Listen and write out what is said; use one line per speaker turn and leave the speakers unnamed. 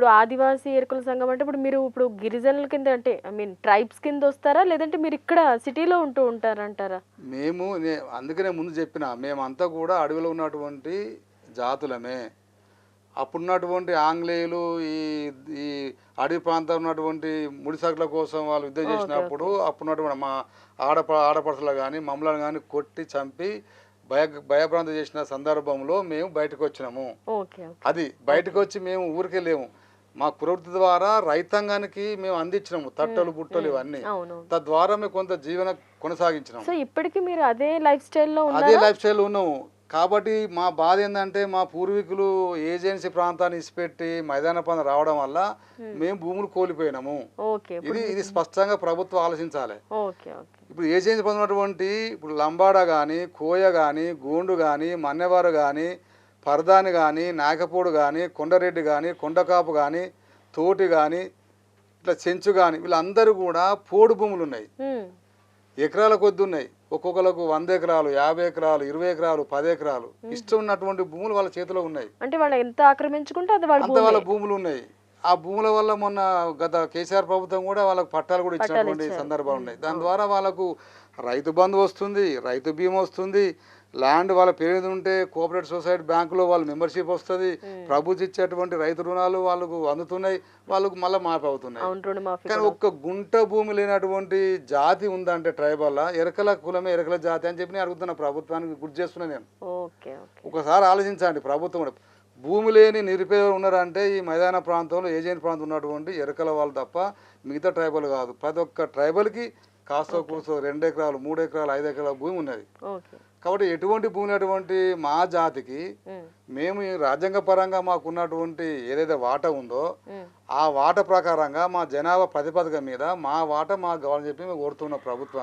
ఇప్పుడు ఆదివాసీ ఎరుకుల సంఘం అంటే ఇప్పుడు గిరిజనుల కింద అంటే ఐ మీన్ ట్రైబ్స్ కింద వస్తారా? లేదంటే మీరు ఇక్కడ సిటీలో ఉంటూ ఉంటారంటారా?
అందుకనే ముందు చెప్పిన మేమంతా కూడా అడవిలో ఉన్నటువంటి జాతులమే. అప్పుడున్నటువంటి ఆంగ్లేయులు ఈ ఈ అడవి ప్రాంతంలో ఉన్నటువంటి ముడిసరుకుల కోసం వాళ్ళు యుద్ధం చేసినప్పుడు అప్పుడున్నటువంటి మా ఆడపడుచులు కానీ మమ్మల్ని కానీ కొట్టి చంపి భయభ్రాంతి చేసిన సందర్భంలో మేము బయటకు వచ్చినాము. అది బయటకు వచ్చి మేము ఊరికెళ్ళాము. మా ప్రవృత్తి ద్వారా రైతాంగానికి మేము అందించినాము తట్టలు బుట్టలు ఇవన్నీ. తద్వారా మేము కొంత జీవన కొనసాగించినాము.
ఇప్పటికీ మీరు అదే లైఫ్ స్టైల్లో
ఉన్నాము. కాబట్టి మా బాధ ఏంటంటే మా పూర్వీకులు ఏజెన్సీ ప్రాంతాన్ని ఇసిపెట్టి మైదాన ప్రాంతం రావడం వల్ల మేము భూములు కోల్పోయినాము. ఇది స్పష్టంగా ప్రభుత్వం ఆలోచించాలి. ఇప్పుడు ఏజెన్సీ ప్రాంతం ఉన్నటువంటి ఇప్పుడు లంబాడ కానీ, కోయ కానీ, గోండు కానీ, మన్నెవారు కానీ, పరదాని కానీ, నాయకపోడు కానీ, కొండరెడ్డి కానీ, కొండకాపు కానీ, తోటి కానీ, ఇట్లా చెంచు కానీ వీళ్ళందరూ కూడా పోడు భూములు ఉన్నాయి. ఎకరాల కొద్ది ఉన్నాయి. ఒక్కొక్కరికి 100 ఎకరాలు, 50 ఎకరాలు, 20 ఎకరాలు, 10 ఎకరాలు ఇష్టం ఉన్నటువంటి భూములు వాళ్ళ చేతిలో ఉన్నాయి.
అంటే వాళ్ళు ఎంత ఆక్రమించుకుంటే అంత
వాళ్ళ భూములు ఉన్నాయి. ఆ భూముల వల్ల మొన్న గత కేసీఆర్ ప్రభుత్వం కూడా వాళ్ళకు పట్టాలు కూడా ఇచ్చినటువంటి సందర్భాలు ఉన్నాయి. దాని ద్వారా వాళ్ళకు రైతు బంధు వస్తుంది, రైతు బీమా వస్తుంది, ల్యాండ్ వాళ్ళ పేరు మీద ఉంటే కోఆపరేటివ్ సొసైటీ బ్యాంకులో వాళ్ళ మెంబర్షిప్ వస్తుంది, ప్రభుత్వం ఇచ్చేటువంటి రైతు రుణాలు వాళ్ళకు అందుతున్నాయి, వాళ్ళకు మళ్ళీ మాఫీ అవుతున్నాయి. కానీ ఒక్క గుంట భూమి లేనటువంటి జాతి ఉందంటే ట్రైబల్ ఎరకల కులమే ఎరకల జాతి అని చెప్పి నేను అడుగుతున్నా, ప్రభుత్వానికి గుర్తు చేస్తున్నా నేను. ఒకసారి ఆలోచించండి, ప్రభుత్వం కూడా భూమి లేని నిరుపేదలు ఉన్నారంటే ఈ మైదాన ప్రాంతంలో ఏజెన్సీ ప్రాంతం ఉన్నటువంటి ఎరకల వాళ్ళు తప్ప మిగతా ట్రైబల్ కాదు. ప్రతి ఒక్క ట్రైబల్కి కాస్త కూర్చో 2 ఎకరాలు, 3 ఎకరాలు, 5 ఎకరాల భూమి ఉన్నది. కాబట్టి ఎటువంటి భూమి అటువంటి మా జాతికి మేము రాజ్యాంగ పరంగా మాకున్నటువంటి ఏదైతే వాటా ఉందో ఆ వాటా ప్రకారంగా మా జనాభా ప్రాతిపదిక మీద మా వాటా మాకు కావాలని చెప్పి మేము కోరుతున్న ప్రభుత్వాన్ని.